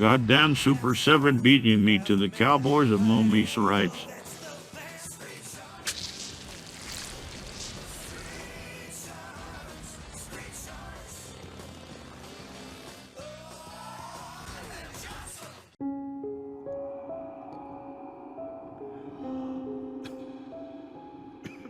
Goddamn Super 7 beating me to the Cowboys of Momisa rights.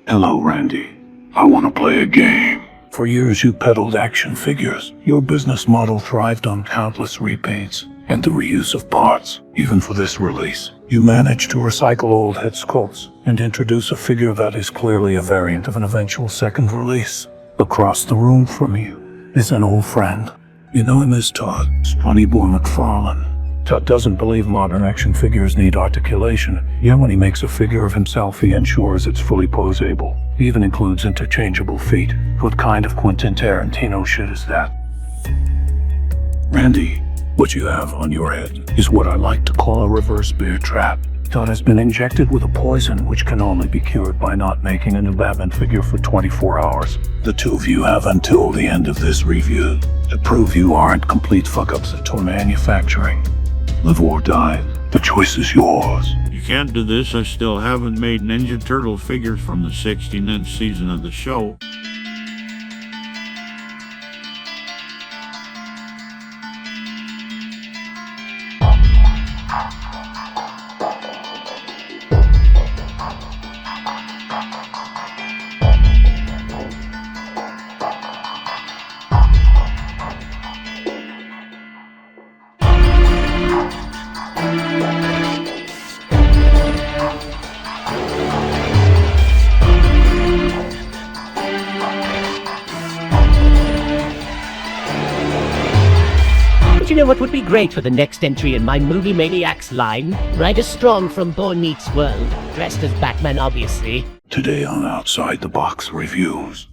Hello, Randy. I want to play a game. For years you peddled action figures. Your business model thrived on countless repaints and the reuse of parts. Even for this release, you managed to recycle old head sculpts and introduce a figure that is clearly a variant of an eventual second release. Across the room from you is an old friend. You know him as Todd, Funny Boy McFarlane. Todd doesn't believe modern action figures need articulation, yet when he makes a figure of himself he ensures it's fully poseable. He even includes interchangeable feet. What kind of Quentin Tarantino shit is that? Randy, what you have on your head is what I like to call a reverse bear trap. Todd has been injected with a poison which can only be cured by not making a new Batman figure for 24 hours. The two of you have until the end of this review to prove you aren't complete fuck-ups at toy manufacturing. Live or die, the choice is yours. You can't do this, I still haven't made Ninja Turtle figures from the 69th season of the show. You know what would be great for the next entry in my Movie Maniacs line? Ryder Strong from Boy Meets World, dressed as Batman, obviously. Today on Outside the Box Reviews.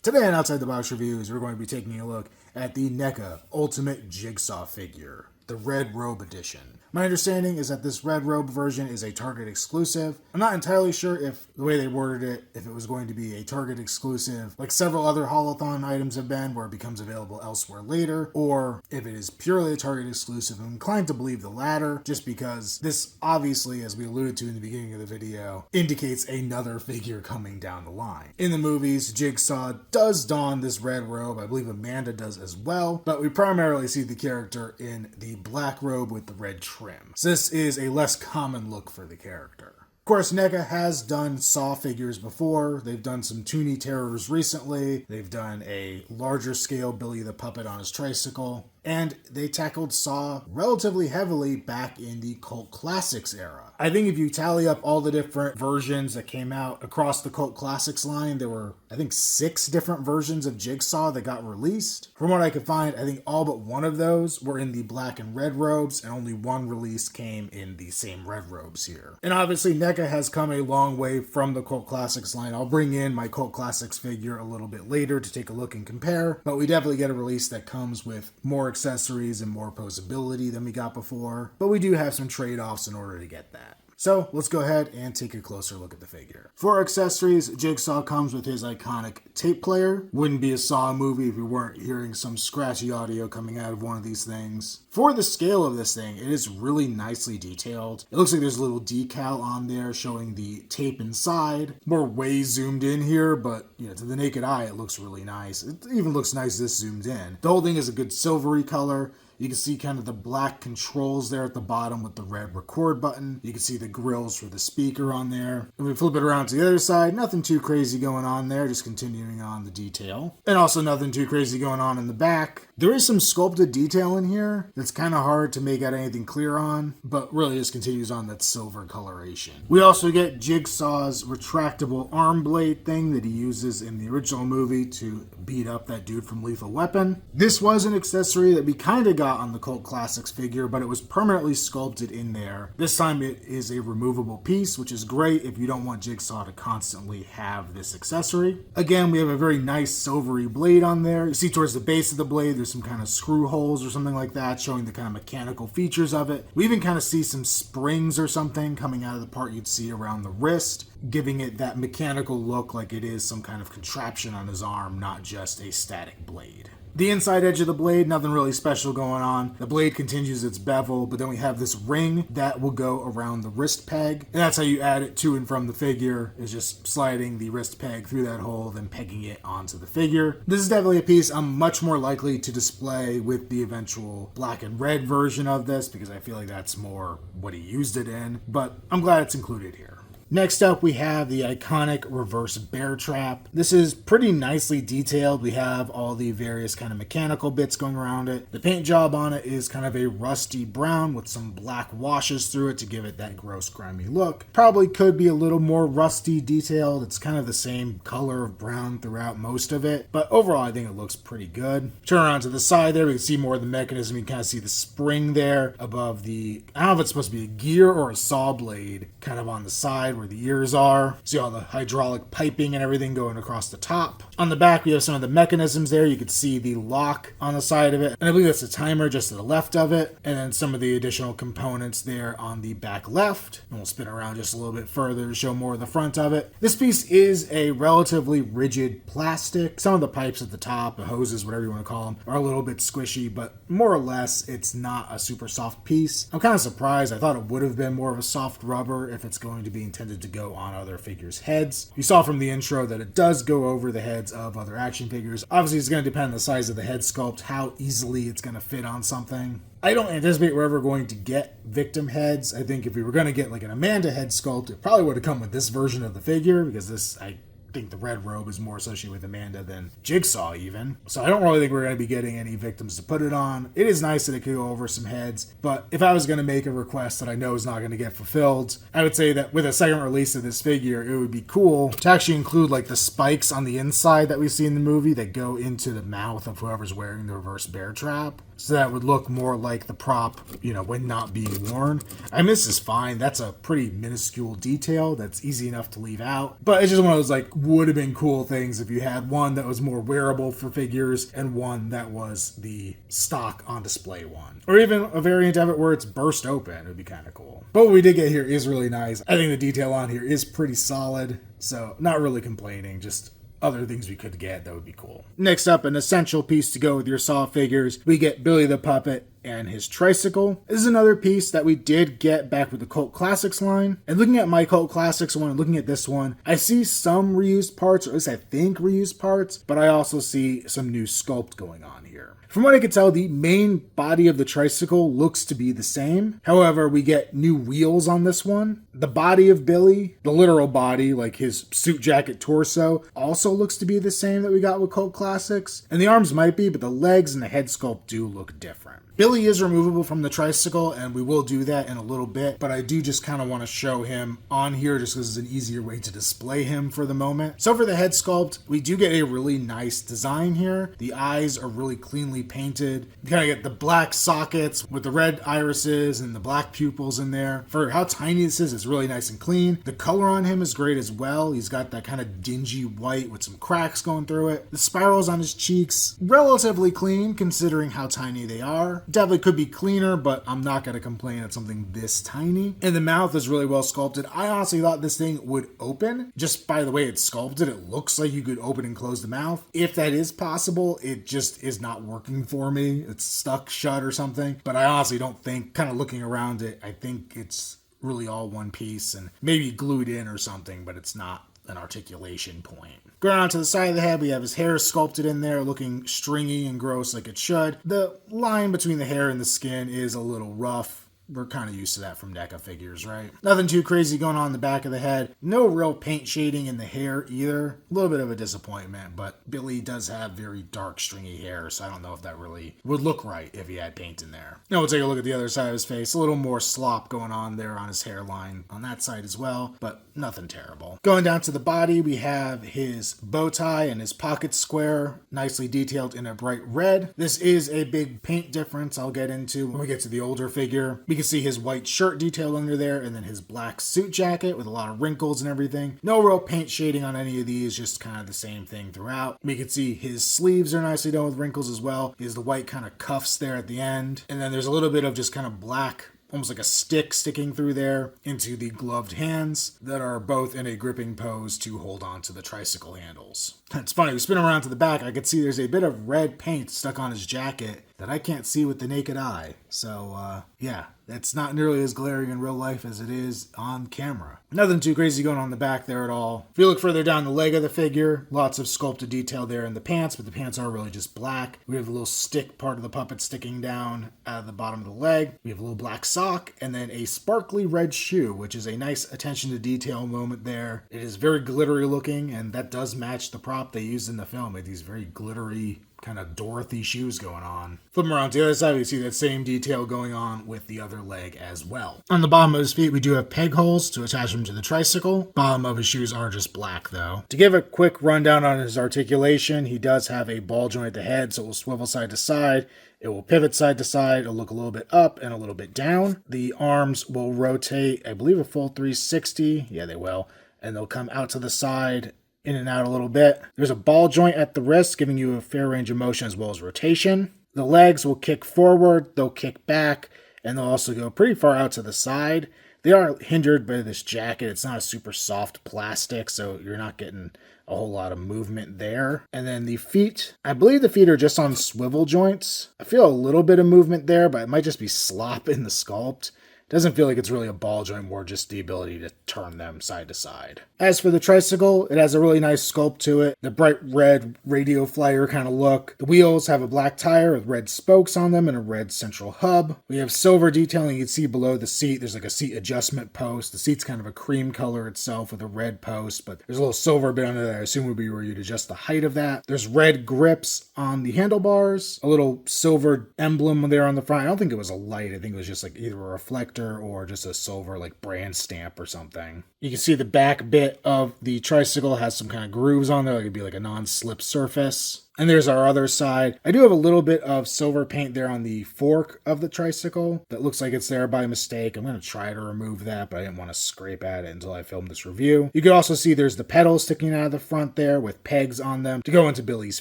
Today on Outside the Box Reviews, we're going to be taking a look at the NECA Ultimate Jigsaw figure, the Red Robe Edition. My understanding is that this Red Robe version is a Target exclusive. I'm not entirely sure if the way they worded it, if it was going to be a Target exclusive, like several other Holothon items have been, where it becomes available elsewhere later, or if it is purely a Target exclusive. I'm inclined to believe the latter, just because this obviously, as we alluded to in the beginning of the video, indicates another figure coming down the line. In the movies, Jigsaw does don this red robe. I believe Amanda does as well, but we primarily see the character in the black robe with the red trim. So this is a less common look for the character. Of course, NECA has done Saw figures before. They've done some Toonie Terrors recently. They've done a larger scale Billy the Puppet on his tricycle. And they tackled Saw relatively heavily back in the Cult Classics era. I think if you tally up all the different versions that came out across the Cult Classics line, there were, I think, 6 different versions of Jigsaw that got released. From what I could find, I think all but one of those were in the black and red robes, and only one release came in the same red robes here. And obviously, NECA has come a long way from the Cult Classics line. I'll bring in my Cult Classics figure a little bit later to take a look and compare, but we definitely get a release that comes with more accessories and more posability than we got before, but we do have some trade-offs in order to get that. So let's go ahead and take a closer look at the figure. For accessories, Jigsaw comes with his iconic tape player. Wouldn't be a Saw movie if you weren't hearing some scratchy audio coming out of one of these things. For the scale of this thing, it is really nicely detailed. It looks like there's a little decal on there showing the tape inside. More way zoomed in here, but you know, to the naked eye, it looks really nice. It even looks nice this zoomed in. The whole thing is a good silvery color. You can see kind of the black controls there at the bottom with the red record button. You can see the grills for the speaker on there. If we flip it around to the other side, nothing too crazy going on there, just continuing on the detail. And also nothing too crazy going on in the back. There is some sculpted detail in here that's kind of hard to make out anything clear on, but really just continues on that silver coloration. We also get Jigsaw's retractable arm blade thing that he uses in the original movie to beat up that dude from Lethal Weapon. This was an accessory that we kind of got on the Cult Classics figure, but it was permanently sculpted in there. This time it is a removable piece, which is great if you don't want Jigsaw to constantly have this accessory. Again, we have a very nice silvery blade on there. You see towards the base of the blade, there's some kind of screw holes or something like that, showing the kind of mechanical features of it. We even kind of see some springs or something coming out of the part you'd see around the wrist, giving it that mechanical look like it is some kind of contraption on his arm, not just a static blade. The inside edge of the blade, nothing really special going on. The blade continues its bevel, but then we have this ring that will go around the wrist peg. And that's how you add it to and from the figure, is just sliding the wrist peg through that hole, then pegging it onto the figure. This is definitely a piece I'm much more likely to display with the eventual black and red version of this, because I feel like that's more what he used it in, but I'm glad it's included here. Next up, we have the iconic reverse bear trap. This is pretty nicely detailed. We have all the various kind of mechanical bits going around it. The paint job on it is kind of a rusty brown with some black washes through it to give it that gross, grimy look. Probably could be a little more rusty detailed. It's kind of the same color of brown throughout most of it, but overall I think it looks pretty good. Turn around to the side there, we can see more of the mechanism. You can kind of see the spring there above the, I don't know if it's supposed to be a gear or a saw blade, kind of on the side where the ears are. See all the hydraulic piping and everything going across the top. On the back, we have some of the mechanisms there. You can see the lock on the side of it, and I believe that's a timer just to the left of it, and then some of the additional components there on the back left. And we'll spin around just a little bit further to show more of the front of it. This piece is a relatively rigid plastic. Some of the pipes at the top, the hoses, whatever you want to call them, are a little bit squishy, but more or less it's not a super soft piece. I'm kind of surprised. I thought it would have been more of a soft rubber if it's going to be intended to go on other figures' heads. You saw from the intro that it does go over the heads of other action figures. Obviously, it's going to depend on the size of the head sculpt, how easily it's going to fit on something. I don't anticipate we're ever going to get victim heads. I think if we were going to get like an Amanda head sculpt, it probably would have come with this version of the figure, because this, I think the red robe is more associated with Amanda than Jigsaw even. So I don't really think we're going to be getting any victims to put it on. It is nice that it could go over some heads, but if I was going to make a request that I know is not going to get fulfilled, I would say that with a second release of this figure, it would be cool to actually include like the spikes on the inside that we see in the movie that go into the mouth of whoever's wearing the reverse bear trap. So that would look more like the prop, you know, when not being worn. I mean, this is fine. That's a pretty minuscule detail that's easy enough to leave out. But it's just one of those, like, would have been cool things if you had one that was more wearable for figures and one that was the stock on display one. Or even a variant of it where it's burst open. It would be kind of cool. But what we did get here is really nice. I think the detail on here is pretty solid. So not really complaining, just other things we could get that would be cool. Next up, an essential piece to go with your Saw figures, we get Billy the Puppet and his tricycle. This is another piece that we did get back with the Cult Classics line. And looking at my Cult Classics one and looking at this one, I see some reused parts, or at least I think reused parts, but I also see some new sculpt going on here. From what I can tell, the main body of the tricycle looks to be the same. However, we get new wheels on this one. The body of Billy, the literal body, like his suit jacket torso, also looks to be the same that we got with Cult Classics. And the arms might be, but the legs and the head sculpt do look different. Billy is removable from the tricycle, and we will do that in a little bit, but I do just kind of want to show him on here just because it's an easier way to display him for the moment. So for the head sculpt, we do get a really nice design here. The eyes are really cleanly painted. You kind of get the black sockets with the red irises and the black pupils in there. For how tiny this is, it's really nice and clean. The color on him is great as well. He's got that kind of dingy white with some cracks going through it. The spirals on his cheeks, relatively clean considering how tiny they are. Definitely could be cleaner, but I'm not going to complain at something this tiny. And the mouth is really well sculpted. I honestly thought this thing would open. Just by the way it's sculpted, it looks like you could open and close the mouth. If that is possible, it just is not working for me. It's stuck shut or something. But I honestly don't think, kind of looking around it, I think it's really all one piece and maybe glued in or something, but it's not an articulation point. Going on to the side of the head, we have his hair sculpted in there, looking stringy and gross like it should. The line between the hair and the skin is a little rough. We're kind of used to that from NECA figures, right? Nothing too crazy going on in the back of the head. No real paint shading in the hair either. A little bit of a disappointment, but Billy does have very dark, stringy hair, so I don't know if that really would look right if he had paint in there. Now we'll take a look at the other side of his face. A little more slop going on there on his hairline on that side as well, but nothing terrible. Going down to the body, we have his bow tie and his pocket square, nicely detailed in a bright red. This is a big paint difference I'll get into when we get to the older figure. We can see his white shirt detail under there, and then his black suit jacket with a lot of wrinkles and everything. No real paint shading on any of these, just kind of the same thing throughout. We can see his sleeves are nicely done with wrinkles as well. He has the white kind of cuffs there at the end, and then there's a little bit of just kind of black, almost like a stick sticking through there into the gloved hands that are both in a gripping pose to hold on to the tricycle handles. It's funny, we spin around to the back, I could see there's a bit of red paint stuck on his jacket that I can't see with the naked eye. So, yeah, that's not nearly as glaring in real life as it is on camera. Nothing too crazy going on in the back there at all. If you look further down the leg of the figure, lots of sculpted detail there in the pants, but the pants are really just black. We have a little stick part of the puppet sticking down at the bottom of the leg. We have a little black sock, and then a sparkly red shoe, which is a nice attention to detail moment there. It is very glittery looking, and that does match the prop they used in the film. With these very glittery kind of Dorothy shoes going on. Flip them around to the other side, we see that same detail going on with the other leg as well. On the bottom of his feet, we do have peg holes to attach him to the tricycle. Bottom of his shoes are just black though. To give a quick rundown on his articulation, he does have a ball joint at the head, so it will swivel side to side. It will pivot side to side. It'll look a little bit up and a little bit down. The arms will rotate, I believe, a full 360. Yeah, they will. And they'll come out to the side, in and out a little bit. There's a ball joint at the wrist, giving you a fair range of motion as well as rotation. The legs will kick forward, they'll kick back, and they'll also go pretty far out to the side. They are hindered by this jacket. It's not a super soft plastic, so you're not getting a whole lot of movement there. And then the feet, I believe the feet are just on swivel joints. I feel a little bit of movement there, but it might just be slop in the sculpt. Doesn't feel like it's really a ball joint, more just the ability to turn them side to side. As for the tricycle, it has a really nice sculpt to it. The bright red radio flyer kind of look. The wheels have a black tire with red spokes on them and a red central hub. We have silver detailing you can see below the seat. There's like a seat adjustment post. The seat's kind of a cream color itself with a red post, but there's a little silver bit under there. I assume would be where you'd adjust the height of that. There's red grips on the handlebars. A little silver emblem there on the front. I don't think it was a light. I think it was just like either a reflector or just a silver like brand stamp or something. You can see the back bit of the tricycle has some kind of grooves on there. Like it'd be like a non-slip surface. And there's our other side. I do have a little bit of silver paint there on the fork of the tricycle that looks like it's there by mistake. I'm going to try to remove that, but I didn't want to scrape at it until I filmed this review. You can also see there's the pedals sticking out of the front there with pegs on them to go into Billy's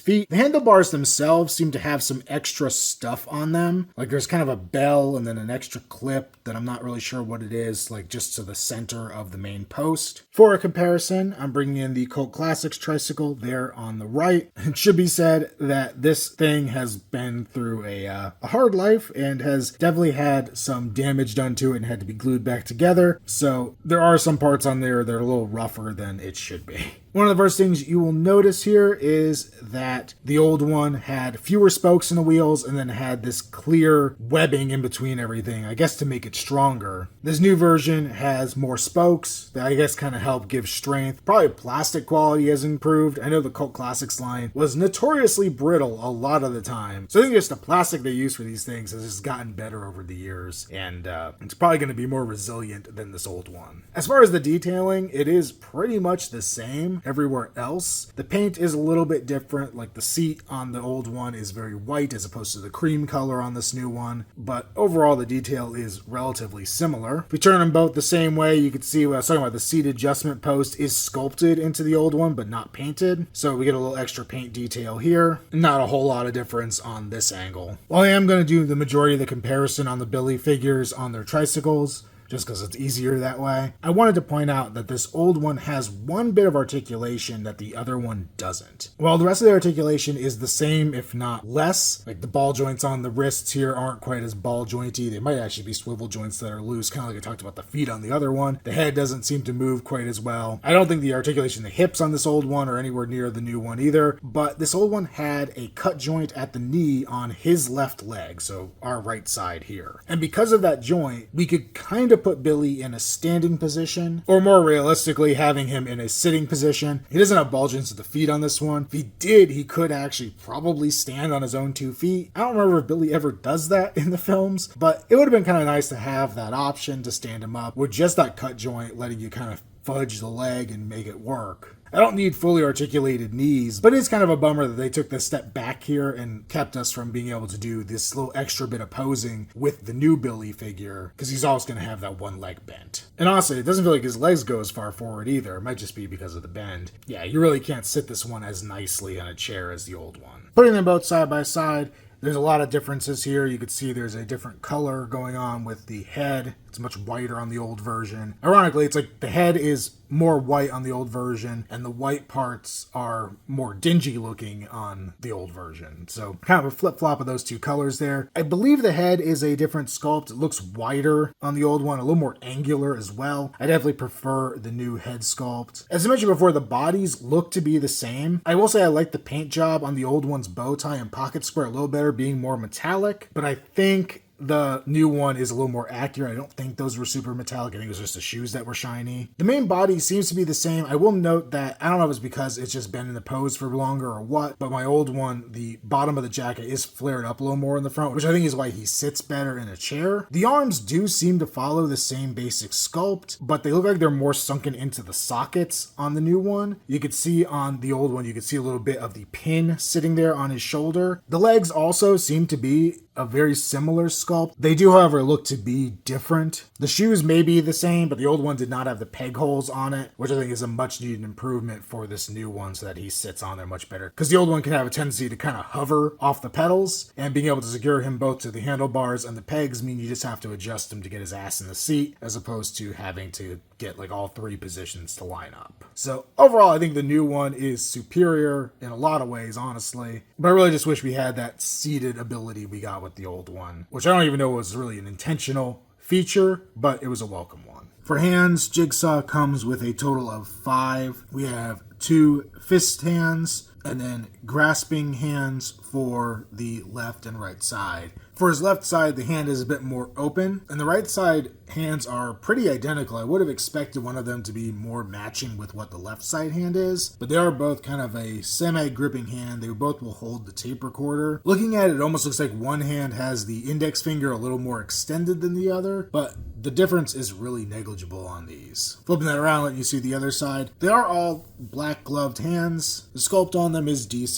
feet. The handlebars themselves seem to have some extra stuff on them. Like there's kind of a bell and then an extra clip that I'm not really sure what it is, like just to the center of the main post. For a comparison, I'm bringing in the Cult Classics tricycle there on the right. It should be said that this thing has been through a hard life and has definitely had some damage done to it and had to be glued back together. So there are some parts on there that are a little rougher than it should be. One of the first things you will notice here is that the old one had fewer spokes in the wheels and then had this clear webbing in between everything, I guess to make it stronger. This new version has more spokes that I guess kind of help give strength. Probably plastic quality has improved. I know the Cult Classics line was notoriously brittle a lot of the time. So I think just the plastic they use for these things has just gotten better over the years, and it's probably going to be more resilient than this old one. As far as the detailing, it is pretty much the same everywhere else. The paint is a little bit different, like the seat on the old one is very white as opposed to the cream color on this new one, but overall the detail is relatively similar. If we turn them both the same way, you can see what I was talking about. The seat adjustment post is sculpted into the old one but not painted, so we get a little extra paint detail here. Not a whole lot of difference on this angle. While I am going to do the majority of the comparison on the Billy figures on their tricycles, just because it's easier that way, I wanted to point out that this old one has one bit of articulation that the other one doesn't. While the rest of the articulation is the same, if not less, like the ball joints on the wrists here aren't quite as ball jointy. They might actually be swivel joints that are loose, kind of like I talked about the feet on the other one. The head doesn't seem to move quite as well. I don't think the articulation in the hips on this old one are anywhere near the new one either, but this old one had a cut joint at the knee on his left leg, so our right side here. And because of that joint, we could kind of put Billy in a standing position, or more realistically, having him in a sitting position. He doesn't have ball joints at the feet on this one. If he did, he could actually probably stand on his own 2 feet. I don't remember if Billy ever does that in the films, but it would have been kind of nice to have that option to stand him up with just that cut joint, letting you kind of fudge the leg and make it work. I don't need fully articulated knees, but it's kind of a bummer that they took this step back here and kept us from being able to do this little extra bit of posing with the new Billy figure, because he's always going to have that one leg bent. And honestly, it doesn't feel like his legs go as far forward either. It might just be because of the bend. Yeah, you really can't sit this one as nicely on a chair as the old one. Putting them both side by side, There's a lot of differences here. You can see there's a different color going on with the head. It's much whiter on the old version. Ironically, it's like the head is more white on the old version, and the white parts are more dingy looking on the old version. So kind of a flip-flop of those two colors there. I believe the head is a different sculpt. It looks wider on the old one, a little more angular as well. I definitely prefer the new head sculpt. As I mentioned before, the bodies look to be the same. I will say I like the paint job on the old one's bow tie and pocket square a little better, being more metallic, but I think the new one is a little more accurate. I don't think those were super metallic. I think it was just the shoes that were shiny. The main body seems to be the same. I will note that, I don't know if it's because it's just been in the pose for longer or what, but my old one, the bottom of the jacket is flared up a little more in the front, which I think is why he sits better in a chair. The arms do seem to follow the same basic sculpt, but they look like they're more sunken into the sockets on the new one. You could see on the old one, you could see a little bit of the pin sitting there on his shoulder. The legs also seem to be a very similar sculpt. They do, however, look to be different. The shoes may be the same, but the old one did not have the peg holes on it, which I think is a much needed improvement for this new one so that he sits on there much better. Because the old one can have a tendency to kind of hover off the pedals, and being able to secure him both to the handlebars and the pegs mean you just have to adjust him to get his ass in the seat, as opposed to having to get like all three positions to line up. So overall, I think the new one is superior in a lot of ways, honestly. But I really just wish we had that seated ability we got with the old one, which I don't even know was really an intentional feature, but it was a welcome one. For hands, Jigsaw comes with a total of 5. We have 2 fist hands, and then grasping hands for the left and right side. For his left side, the hand is a bit more open, and the right side hands are pretty identical. I would have expected one of them to be more matching with what the left side hand is, but they are both kind of a semi-gripping hand. They both will hold the tape recorder. Looking at it, it almost looks like one hand has the index finger a little more extended than the other, but the difference is really negligible on these. Flipping that around, let you see the other side. They are all black gloved hands. The sculpt on them is decent.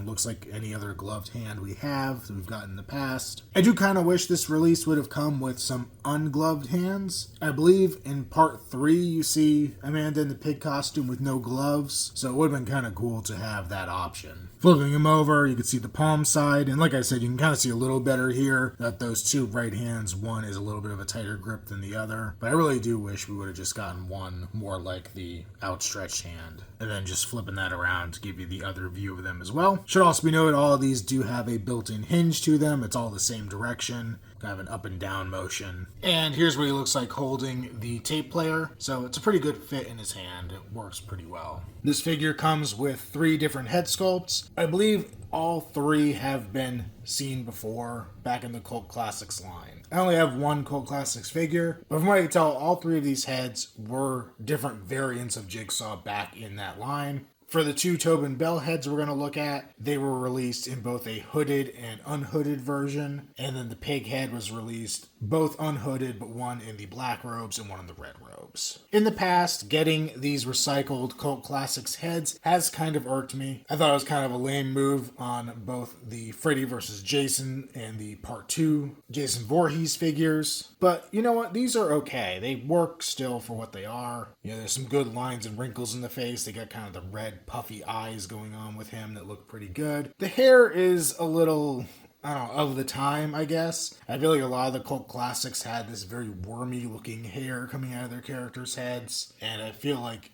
Looks like any other gloved hand we have that we've got in the past. I do kind of wish this release would have come with some ungloved hands. I believe in part 3 you see Amanda in the pig costume with no gloves, so it would have been kind of cool to have that option. Flipping him over, you can see the palm side, and like I said, you can kind of see a little better here that those two right hands, one is a little bit of a tighter grip than the other, but I really do wish we would have just gotten one more like the outstretched hand, and then just flipping that around to give you the other view of them as well. Should also be noted, all of these do have a built-in hinge to them. It's all the same direction, kind of an up and down motion. And here's what he looks like holding the tape player, so it's a pretty good fit in his hand. It works pretty well. This figure comes with 3 different head sculpts. I believe all 3 have been seen before back in the Cult Classics line. I only have 1 Cult Classics figure, but from what I can tell, all 3 of these heads were different variants of Jigsaw back in that line. For the 2 Tobin Bell heads we're going to look at, they were released in both a hooded and unhooded version, and then the pig head was released both unhooded, but one in the black robes and one in the red robes. In the past, getting these recycled Cult Classics heads has kind of irked me. I thought it was kind of a lame move on both the Freddy vs. Jason and the Part 2 Jason Voorhees figures, but you know what? These are okay. They work still for what they are. There's some good lines and wrinkles in the face. They got kind of the red puffy eyes going on with him that look pretty good. The hair is a little, I don't know, of the time, I guess. I feel like a lot of the Cult Classics had this very wormy looking hair coming out of their characters' heads, and I feel like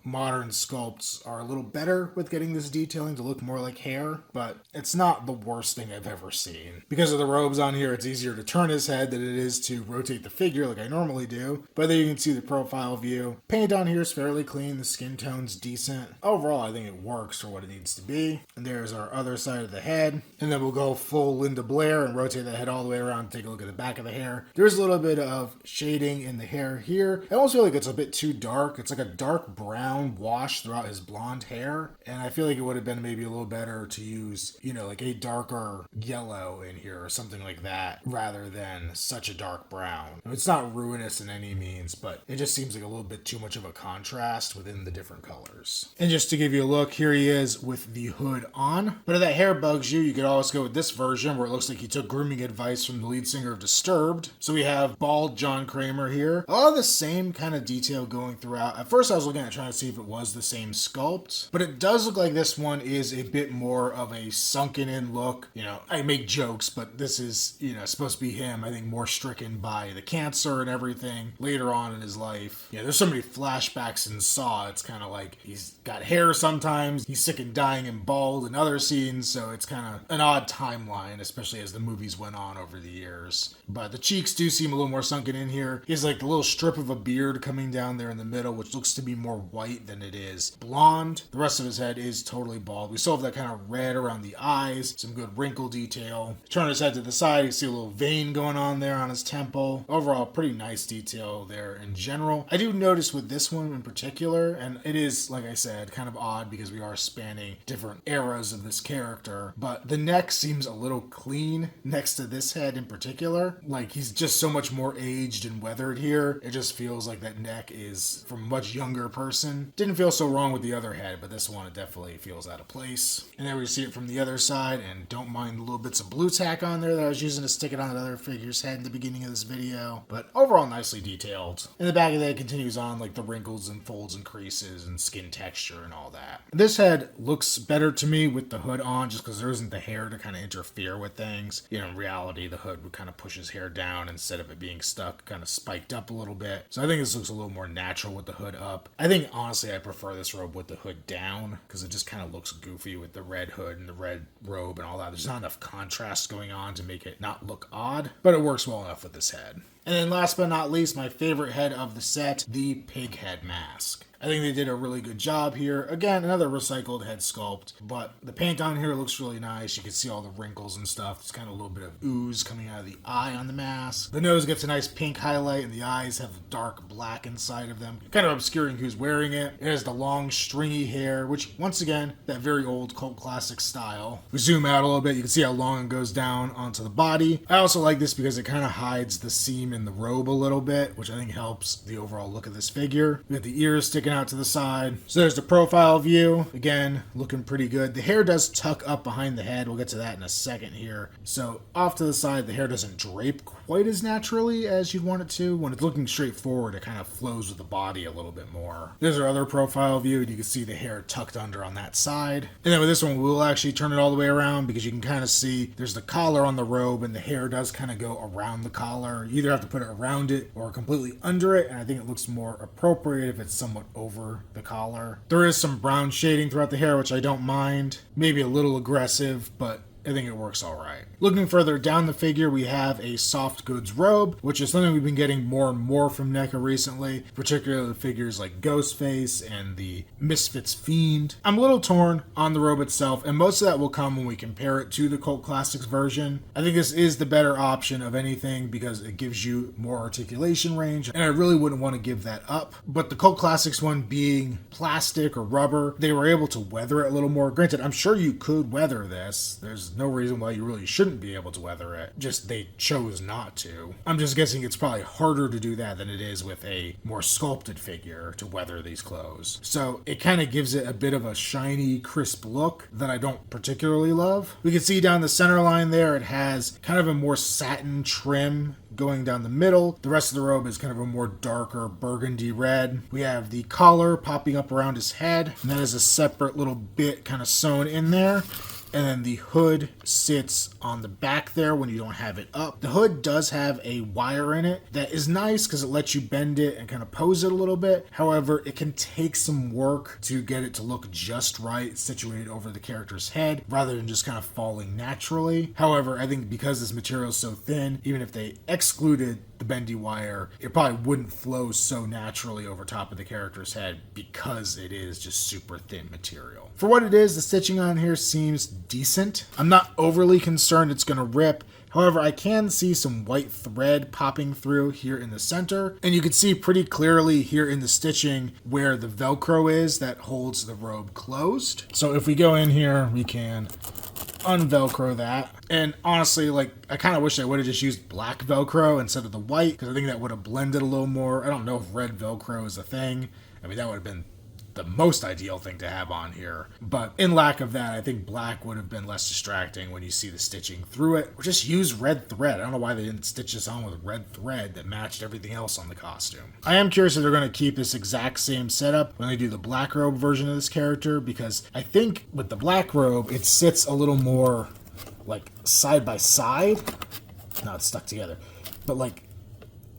modern sculpts are a little better with getting this detailing to look more like hair, but it's not the worst thing I've ever seen. Because of the robes on here, it's easier to turn his head than it is to rotate the figure like I normally do, but there you can see the profile view. Paint on here is fairly clean, the skin tone's decent. Overall, I think it works for what it needs to be. And there's our other side of the head, and then we'll go full Linda Blair and rotate the head all the way around and take a look at the back of the hair. There's a little bit of shading in the hair here. I almost feel like it's a bit too dark. It's like a dark brown wash throughout his blonde hair, and I feel like it would have been maybe a little better to use like a darker yellow in here or something like that rather than such a dark brown. It's not ruinous in any means, but it just seems like a little bit too much of a contrast within the different colors. And just to give you a look, here he is with the hood on, but if that hair bugs you, you could always go with this version where it looks like he took grooming advice from the lead singer of Disturbed. So we have bald John Kramer here. A lot of the same kind of detail going throughout. At first I was was looking at trying to see if it was the same sculpt, but it does look like this one is a bit more of a sunken in look. You know, I make jokes, but this is, you know, supposed to be him, I think, more stricken by the cancer and everything later on in his life. Yeah, there's so many flashbacks in Saw. It's kind of like he's got hair sometimes, he's sick and dying and bald in other scenes, so it's kind of an odd timeline, especially as the movies went on over the years. But the cheeks do seem a little more sunken in here. He has like a little strip of a beard coming down there in the middle, which looks to be more white than it is blonde. The rest of his head is totally bald. We still have that kind of red around the eyes, some good wrinkle detail. Turn his head to the side, you see a little vein going on there on his temple. Overall, pretty nice detail there in general. I do notice with this one in particular, and it is, like I said, kind of odd because we are spanning different eras of this character, but the neck seems a little clean next to this head in particular. Like, he's just so much more aged and weathered here. It just feels like that neck is from a much younger person. Didn't feel so wrong with the other head, but this one, it definitely feels out of place. And then we see it from the other side, and don't mind the little bits of blue tack on there that I was using to stick it on the other figure's head in the beginning of this video. But overall, nicely detailed. In the back of that, it continues on like the wrinkles and folds and creases and skin texture and all that. This head looks better to me with the hood on, just because there isn't the hair to kind of interfere with things. You know, in reality, the hood would kind of push his hair down instead of it being stuck, kind of spiked up a little bit. So I think this looks a little more natural with the hood up. I think, honestly, I prefer this robe with the hood down, because it just kind of looks goofy with the red hood and the red robe and all that. There's not enough contrast going on to make it not look odd, but it works well enough with this head. And then last but not least, my favorite head of the set, the pig head mask. I think they did a really good job here. Again, another recycled head sculpt, but the paint on here looks really nice. You can see all the wrinkles and stuff. There's kind of a little bit of ooze coming out of the eye on the mask. The nose gets a nice pink highlight, and the eyes have dark black inside of them, kind of obscuring who's wearing it. It has the long, stringy hair, which, once again, that very old cult classic style. We zoom out a little bit, you can see how long it goes down onto the body. I also like this because it kind of hides the seam in the robe a little bit, which I think helps the overall look of this figure. We got the ears sticking out to the side. So there's the profile view. Again, looking pretty good. The hair does tuck up behind the head. We'll get to that in a second here. So off to the side, the hair doesn't drape quite as naturally as you'd want it to. When it's looking straight forward, it kind of flows with the body a little bit more. There's our other profile view, and you can see the hair tucked under on that side. And then with this one, we'll actually turn it all the way around, because you can kind of see there's the collar on the robe, and the hair does kind of go around the collar. You either have to put it around it or completely under it, and I think it looks more appropriate if it's somewhat over the collar. There is some brown shading throughout the hair, which I don't mind. Maybe a little aggressive, but I think it works all right. Looking further down the figure, we have a soft goods robe, which is something we've been getting more and more from NECA recently, particularly figures like Ghostface and the Misfits Fiend. I'm a little torn on the robe itself, and most of that will come when we compare it to the Cult Classics version. I think this is the better option of anything because it gives you more articulation range, and I really wouldn't want to give that up. But the Cult Classics one being plastic or rubber, they were able to weather it a little more. Granted, I'm sure you could weather this. There's no reason why you really shouldn't be able to weather it, just they chose not to. I'm just guessing it's probably harder to do that than it is with a more sculpted figure to weather these clothes. So it kind of gives it a bit of a shiny, crisp look that I don't particularly love. We can see down the center line there, it has kind of a more satin trim going down the middle. The rest of the robe is kind of a more darker burgundy red. We have the collar popping up around his head, and that is a separate little bit kind of sewn in there. And then the hood sits on the back there when you don't have it up. The hood does have a wire in it that is nice because it lets you bend it and kind of pose it a little bit. However, it can take some work to get it to look just right, situated over the character's head, rather than just kind of falling naturally. However, I think because this material is so thin, even if they excluded the bendy wire, it probably wouldn't flow so naturally over top of the character's head because it is just super thin material. For what it is, the stitching on here seems decent. I'm not overly concerned it's going to rip. However, I can see some white thread popping through here in the center, and you can see pretty clearly here in the stitching where the Velcro is that holds the robe closed. So if we go in here, we can unvelcro that. And honestly, like, I kind of wish I would have just used black Velcro instead of the white, because I think that would have blended a little more. I don't know if red Velcro is a thing. I mean, that would have been the most ideal thing to have on here. But in lack of that, I think black would have been less distracting when you see the stitching through it. Or just use red thread. I don't know why they didn't stitch this on with red thread that matched everything else on the costume. I am curious if they're going to keep this exact same setup when they do the black robe version of this character, because I think with the black robe, it sits a little more like side by side. No, it's stuck together. But like,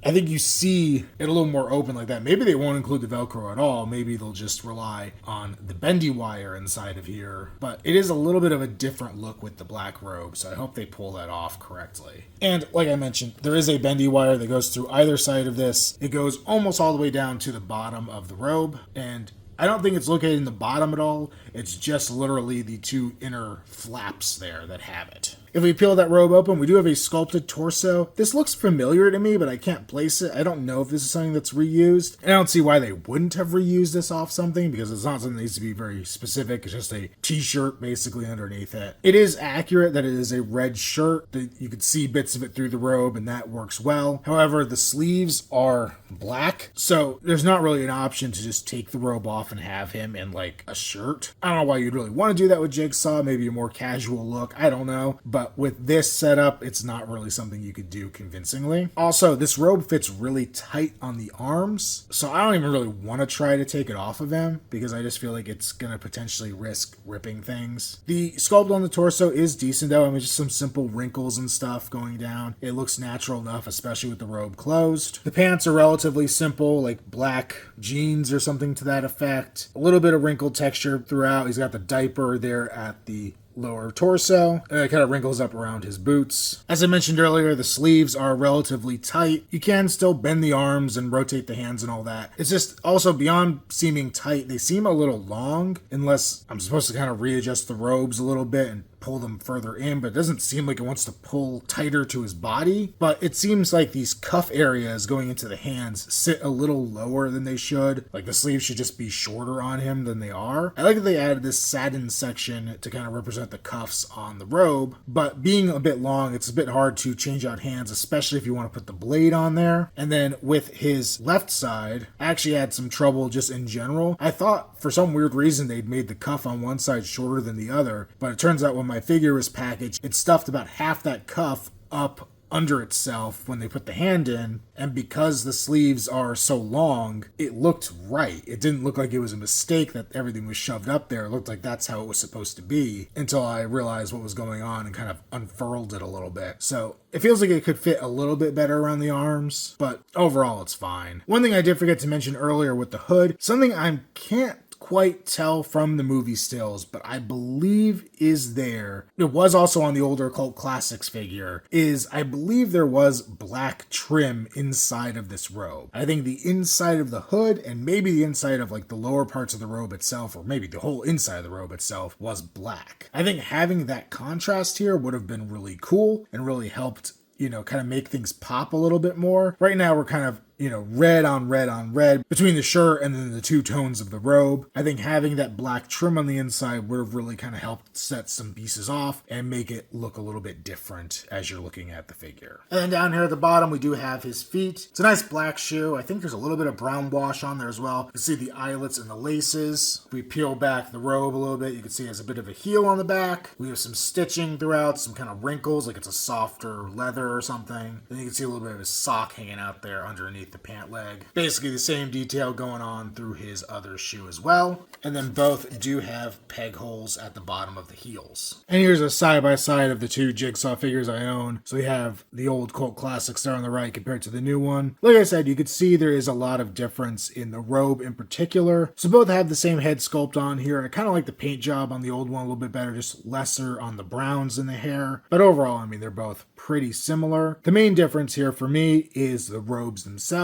I think you see it a little more open like that. Maybe they won't include the Velcro at all. Maybe they'll just rely on the bendy wire inside of here. But it is a little bit of a different look with the black robe, so I hope they pull that off correctly. And like I mentioned, there is a bendy wire that goes through either side of this. It goes almost all the way down to the bottom of the robe, and I don't think it's located in the bottom at all. It's just literally the two inner flaps there that have it. If we peel that robe open, we do have a sculpted torso. This looks familiar to me, but I can't place it. I don't know if this is something that's reused. And I don't see why they wouldn't have reused this off something, because it's not something that needs to be very specific. It's just a t-shirt basically underneath it. It is accurate that it is a red shirt. You could see bits of it through the robe, and that works well. However, the sleeves are black, so there's not really an option to just take the robe off and have him in like a shirt. I don't know why you'd really want to do that with Jigsaw. Maybe a more casual look. I don't know. But with this setup, it's not really something you could do convincingly. Also, this robe fits really tight on the arms, so I don't even really want to try to take it off of him, because I just feel like it's going to potentially risk ripping things. The sculpt on the torso is decent though. I mean, just some simple wrinkles and stuff going down. It looks natural enough, especially with the robe closed. The pants are relatively simple, like black jeans or something to that effect. A little bit of wrinkled texture throughout. He's got the diaper there at the lower torso, and it kind of wrinkles up around his boots. As I mentioned earlier, the sleeves are relatively tight. You can still bend the arms and rotate the hands and all that. It's just also, beyond seeming tight, they seem a little long, unless I'm supposed to kind of readjust the robes a little bit and pull them further in, but it doesn't seem like it wants to pull tighter to his body. But it seems like these cuff areas going into the hands sit a little lower than they should. Like the sleeves should just be shorter on him than they are. I like that they added this satin section to kind of represent the cuffs on the robe, but being a bit long, it's a bit hard to change out hands, especially if you want to put the blade on there. And then with his left side, I actually had some trouble just in general. I thought for some weird reason they'd made the cuff on one side shorter than the other, but it turns out when my figure was packaged, it stuffed about half that cuff up under itself when they put the hand in, and because the sleeves are so long, it looked right. It didn't look like it was a mistake that everything was shoved up there. It looked like that's how it was supposed to be, until I realized what was going on and kind of unfurled it a little bit. So it feels like it could fit a little bit better around the arms, but overall it's fine. One thing I did forget to mention earlier with the hood, something I can't quite tell from the movie stills, but I believe is there. It was also on the older Cult Classics figure, is I believe there was black trim inside of this robe. I think the inside of the hood and maybe the inside of like the lower parts of the robe itself, or maybe the whole inside of the robe itself, was black. I think having that contrast here would have been really cool and really helped, you know, kind of make things pop a little bit more. Right now we're kind of, you know, red on red on red between the shirt and then the two tones of the robe. I think having that black trim on the inside would have really kind of helped set some pieces off and make it look a little bit different as you're looking at the figure. And then down here at the bottom, we do have his feet. It's a nice black shoe. I think there's a little bit of brown wash on there as well. You can see the eyelets and the laces. If we peel back the robe a little bit, you can see it has a bit of a heel on the back. We have some stitching throughout, some kind of wrinkles, like it's a softer leather or something. Then you can see a little bit of his sock hanging out there underneath the pant leg. Basically the same detail going on through his other shoe as well. And then both do have peg holes at the bottom of the heels. And here's a side-by-side of the two Jigsaw figures I own. So we have the old Cult Classics there on the right compared to the new one. Like I said, you could see there is a lot of difference in the robe in particular. So both have the same head sculpt on here. I kind of like the paint job on the old one a little bit better, just lesser on the browns in the hair. But overall, I mean, they're both pretty similar. The main difference here for me is the robes themselves.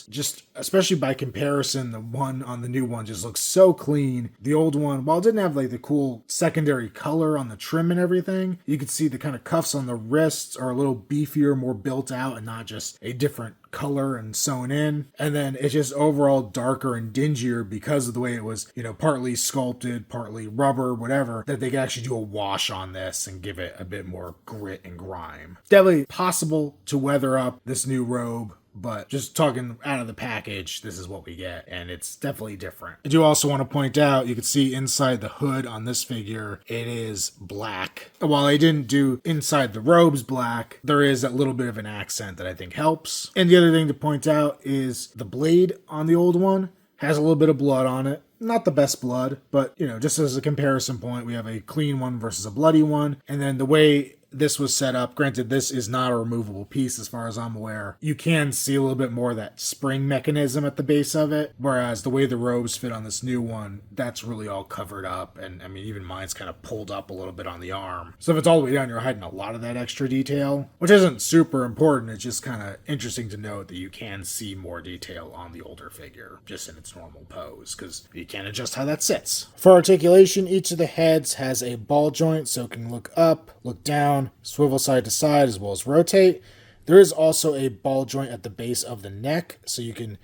Just especially by comparison, the one on the new one just looks so clean. The old one, while it didn't have like the cool secondary color on the trim and everything, you could see the kind of cuffs on the wrists are a little beefier, more built out, and not just a different color and sewn in. And then it's just overall darker and dingier because of the way it was, you know, partly sculpted, partly rubber, whatever, that they could actually do a wash on this and give it a bit more grit and grime. It's definitely possible to weather up this new robe, but just talking out of the package, this is what we get, and it's definitely different. I do also want to point out, you can see inside the hood on this figure, it is black. While I didn't do inside the robes black, there is a little bit of an accent that I think helps. And the other thing to point out is the blade on the old one has a little bit of blood on it. Not the best blood, but, you know, just as a comparison point, we have a clean one versus a bloody one. And then the way this was set up, granted, this is not a removable piece as far as I'm aware. You can see a little bit more of that spring mechanism at the base of it, whereas the way the robes fit on this new one, that's really all covered up. And I mean, even mine's kind of pulled up a little bit on the arm. So if it's all the way down, you're hiding a lot of that extra detail, which isn't super important. It's just kind of interesting to note that you can see more detail on the older figure, just in its normal pose, because you can't adjust how that sits. For articulation, each of the heads has a ball joint, so it can look up, look down, swivel side to side, as well as rotate. There is also a ball joint at the base of the neck, so you can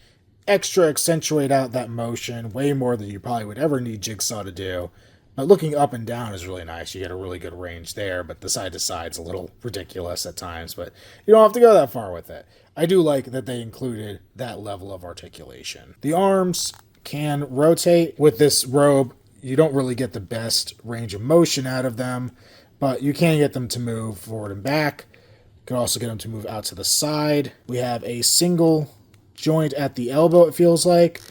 extra accentuate out that motion way more than you probably would ever need Jigsaw to do. But looking up and down is really nice. You get a really good range there, but the side to side's a little ridiculous at times, but you don't have to go that far with it. I do like that they included that level of articulation. The arms can rotate. With this robe, you don't really get the best range of motion out of them, but you can get them to move forward and back. You can also get them to move out to the side. We have a single joint at the elbow, it feels like,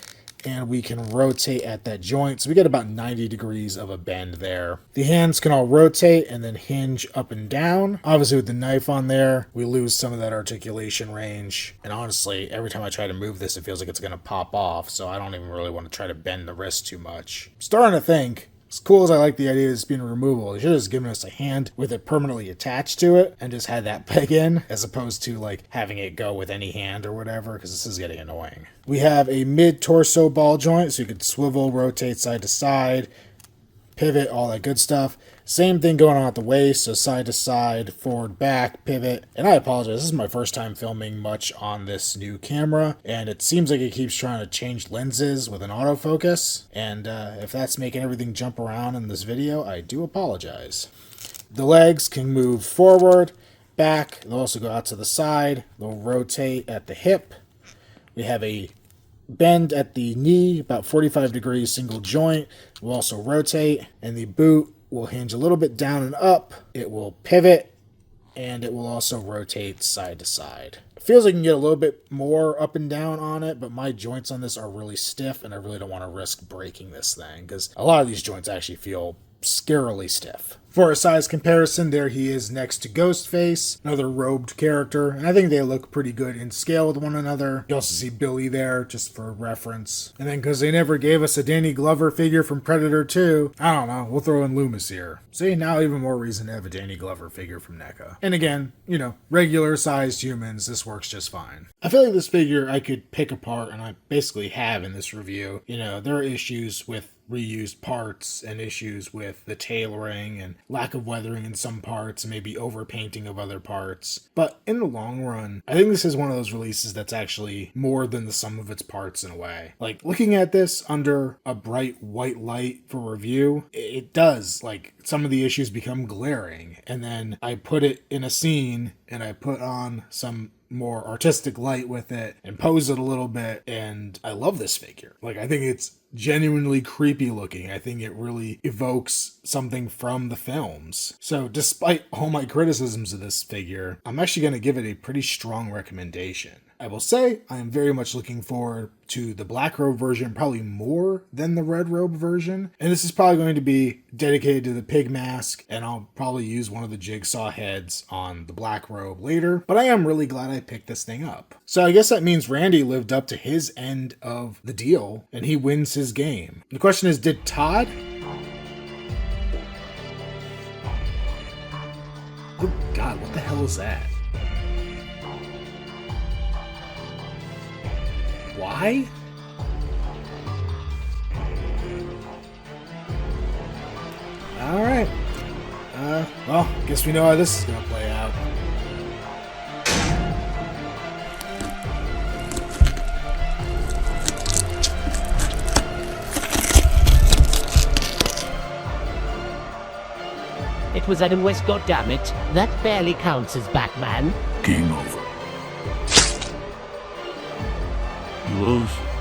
and we can rotate at that joint. So we get about 90 degrees of a bend there. The hands can all rotate and then hinge up and down. Obviously with the knife on there, we lose some of that articulation range. And honestly, every time I try to move this, it feels like it's gonna pop off. So I don't even really want to try to bend the wrist too much. I'm starting to think, as cool as I like the idea of this being removable, they should have just given us a hand with it permanently attached to it and just had that peg in, as opposed to like having it go with any hand or whatever, because this is getting annoying. We have a mid-torso ball joint, so you could swivel, rotate side to side, pivot, all that good stuff. Same thing going on at the waist, so side to side, forward, back, pivot. And I apologize, this is my first time filming much on this new camera, and it seems like it keeps trying to change lenses with an autofocus. And if that's making everything jump around in this video, I do apologize. The legs can move forward, back, they'll also go out to the side, they'll rotate at the hip. We have a bend at the knee, about 45 degrees single joint. We'll also rotate, and the boot will hinge a little bit down and up. It will pivot, and it will also rotate side to side. It feels like you can get a little bit more up and down on it, but my joints on this are really stiff, and I really don't want to risk breaking this thing, because a lot of these joints actually feel scarily stiff. For a size comparison, there he is next to Ghostface, another robed character, and I think they look pretty good in scale with one another. You also see Billy there, just for reference. And then because they never gave us a Danny Glover figure from Predator 2, I don't know, we'll throw in Loomis here. See, now even more reason to have a Danny Glover figure from NECA. And again, you know, regular sized humans, this works just fine. I feel like this figure I could pick apart, and I basically have in this review. You know, there are issues with reused parts and issues with the tailoring and lack of weathering in some parts and maybe overpainting of other parts. But in the long run, I think this is one of those releases that's actually more than the sum of its parts in a way. Like, looking at this under a bright white light for review, it does, like, some of the issues become glaring. And then I put it in a scene and I put on some more artistic light with it and pose it a little bit, and I love this figure. Like, I think it's genuinely creepy looking. I think it really evokes something from the films. So despite all my criticisms of this figure, I'm actually going to give it a pretty strong recommendation. I will say I am very much looking forward to the black robe version, probably more than the red robe version. And this is probably going to be dedicated to the pig mask, and I'll probably use one of the Jigsaw heads on the black robe later. But I am really glad I picked this thing up. So I guess that means Randy lived up to his end of the deal, and he wins his game. The question is, did Todd? Oh God, what the hell is that? Why? Alright. Well, guess we know how this is gonna play out. It was Adam West, goddammit. That barely counts as Batman. Game over. loose.